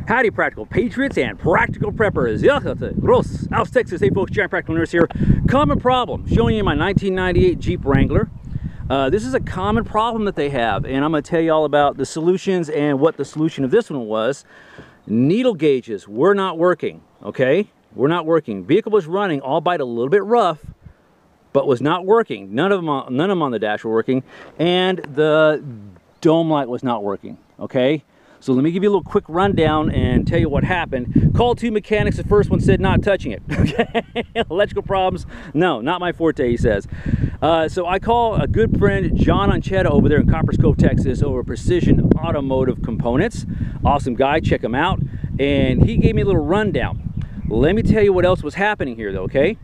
Howdy, practical patriots and practical preppers. Ros, Aus Texas. Hey folks, Giant Practical Nurse here. Common problem, showing you my 1998 Jeep Wrangler. This is a common problem that they have, and I'm going to tell you all about the solutions and what the solution of this one was. Needle gauges were not working, okay? Were not working. Vehicle was running, albeit a little bit rough, but was not working. None of them on the dash were working, and the dome light was not working, okay? So let me give you a little quick rundown and tell you what happened. Called two mechanics. The first one said not touching it. Okay, electrical problems. No, not my forte, he says. So I call a good friend, John Anchetta, over there in Coppers Cove, Texas, over Precision Automotive Components. Awesome guy, check him out. And he gave me a little rundown. Let me tell you what else was happening here, though, okay?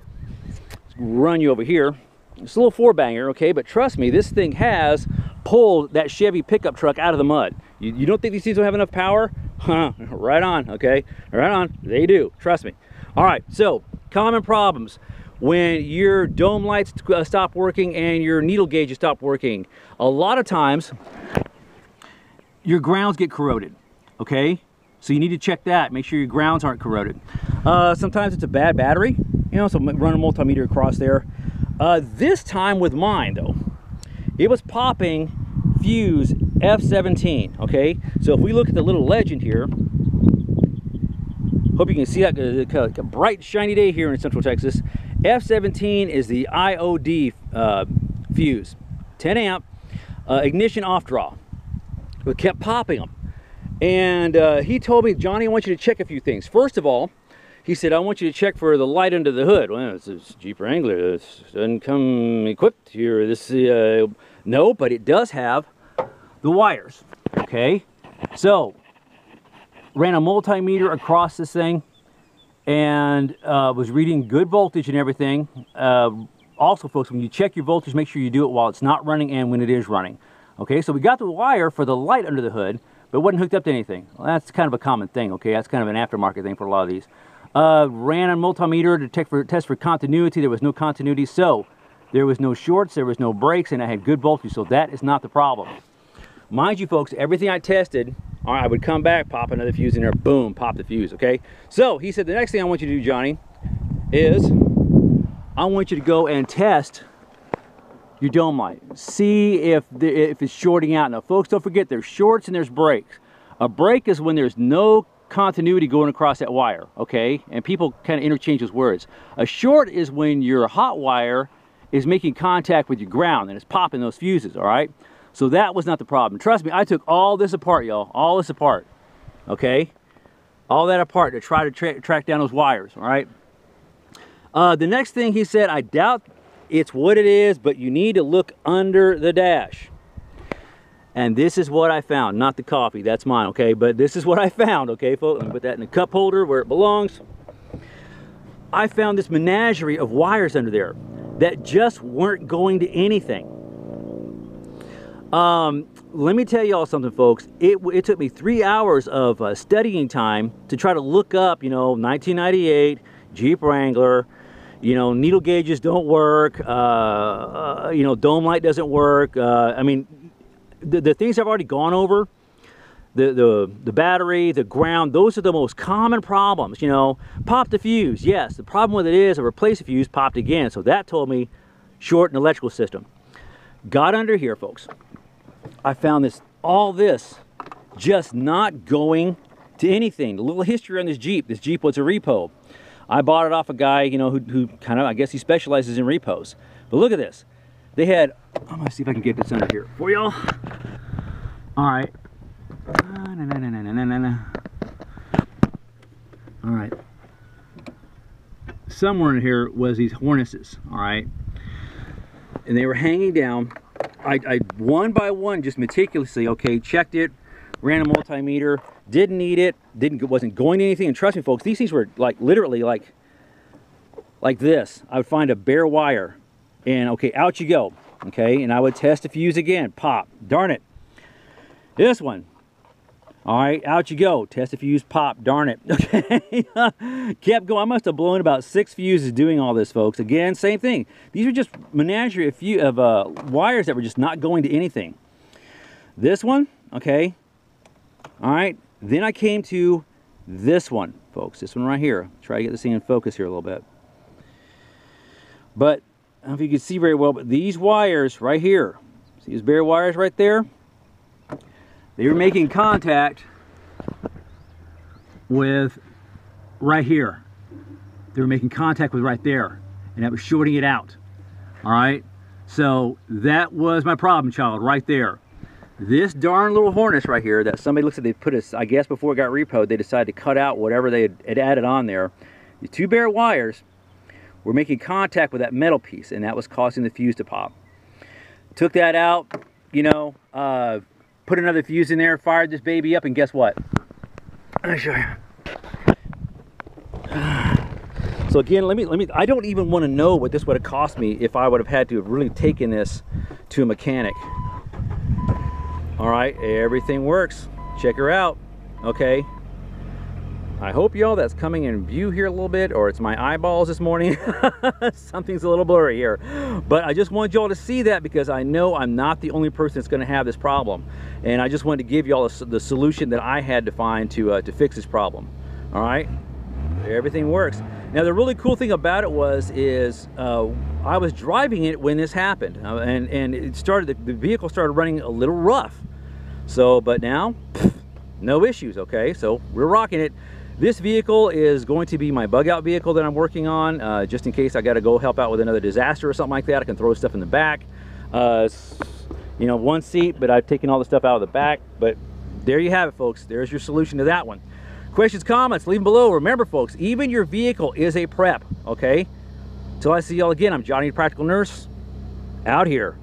Let's run you over here. It's a little four-banger, okay? But trust me, this thing has pulled that Chevy pickup truck out of the mud. You don't think these things don't have enough power? Huh, right on, okay? Right on, they do, trust me. All right, so common problems. When your dome lights stop working and your needle gauges stop working, a lot of times your grounds get corroded, okay? So you need to check that, make sure your grounds aren't corroded. Sometimes it's a bad battery, you know, so run a multimeter across there. This time with mine though, it was popping Fuse F17, okay? So if we look at the little legend here, hope you can see that, a bright shiny day here in Central Texas. F17 is the IOD fuse, 10 amp, ignition off draw. We kept popping them. And he told me, Johnny, I want you to check a few things. First of all, he said, I want you to check for the light under the hood. Well, it's a Jeep Wrangler. It doesn't come equipped here. This, no, but it does have the wires, okay? So, ran a multimeter across this thing and was reading good voltage and everything. Also, folks, when you check your voltage, make sure you do it while it's not running and when it is running. Okay, so we got the wire for the light under the hood, but it wasn't hooked up to anything. Well, that's kind of a common thing, okay? That's kind of an aftermarket thing for a lot of these. Ran a multimeter to test for continuity. There was no continuity, so there was no shorts, there was no breaks, and I had good voltage, so that is not the problem. Mind you, folks, everything I tested, all right, I would come back, pop another fuse in there, boom, pop the fuse, okay? So he said, the next thing I want you to do, Johnny, is I want you to go and test your dome light. See if it's shorting out. Now, folks, don't forget, there's shorts and there's breaks. A break is when there's no continuity going across that wire, okay? And people kind of interchange those words. A short is when your hot wire is making contact with your ground and it's popping those fuses, all right? So that was not the problem. Trust me, I took all this apart, y'all. All this apart, okay? All that apart to try to track down those wires, all right? The next thing he said, I doubt it's what it is, but you need to look under the dash. And this is what I found. Not the coffee, that's mine, okay? But this is what I found, okay, folks? Let me put that in the cup holder where it belongs. I found this menagerie of wires under there that just weren't going to anything. Let me tell y'all something, folks. It took me 3 hours of studying time to try to look up, you know, 1998 Jeep Wrangler, you know, needle gauges don't work, you know, dome light doesn't work. I mean, the things I've already gone over, the battery, the ground, those are the most common problems, you know. Pop the fuse, yes. The problem with it is I replaced the fuse, popped again. So that told me short an electrical system. Got under here, folks. I found all this just not going to anything. A little history on this Jeep. This Jeep was a repo. I bought it off a guy, you know, who kind of, I guess he specializes in repos. But look at this. They had, I'm gonna see if I can get this under here for y'all. All right. All right. Somewhere in here was these harnesses, all right? And they were hanging down. I one by one, just meticulously, okay, checked it, ran a multimeter, didn't need it, wasn't going to anything. And trust me, folks, these things were like literally like this. I would find a bare wire and okay, out you go, okay? And I would test the fuse again, pop, darn it. This one, all right, out you go, test the fuse, pop, darn it, okay? Kept going. I must have blown about 6 fuses doing all this, folks. Again, same thing. These are just menagerie of wires that were just not going to anything. This one, okay, all right. Then I came to This one, folks, this one right here. Try to get this thing in focus here a little bit. But I don't know if you can see very well, but these wires right here, see these bare wires right there? They were making contact with right here. They were making contact with right there, and that was shorting it out. All right, so that was my problem child right there. This darn little harness right here that somebody looks at, they put us, I guess before it got repoed, they decided to cut out whatever they had added on there. The two bare wires were making contact with that metal piece, and that was causing the fuse to pop. Took that out, you know, put another fuse in there, fired this baby up, and guess what? Let me show you. So again, let me. I don't even want to know what this would have cost me if I would have had to have really taken this to a mechanic. All right, everything works. Check her out. Okay. I hope y'all that's coming in view here a little bit, or it's my eyeballs this morning. Something's a little blurry here. But I just wanted y'all to see that because I know I'm not the only person that's going to have this problem. And I just wanted to give y'all the solution that I had to find to fix this problem. All right, everything works. Now the really cool thing about it is I was driving it when this happened, and it started. The vehicle started running a little rough. So, but now, no issues. Okay, so we're rocking it. This vehicle is going to be my bug out vehicle that I'm working on, just in case I got to go help out with another disaster or something like that. I can throw stuff in the back. You know, one seat, but I've taken all the stuff out of the back. But there you have it, folks. There's your solution to that one. Questions, comments, leave them below. Remember, folks, even your vehicle is a prep, okay? Till I see y'all again, I'm Johnny the Practical Nurse, out here.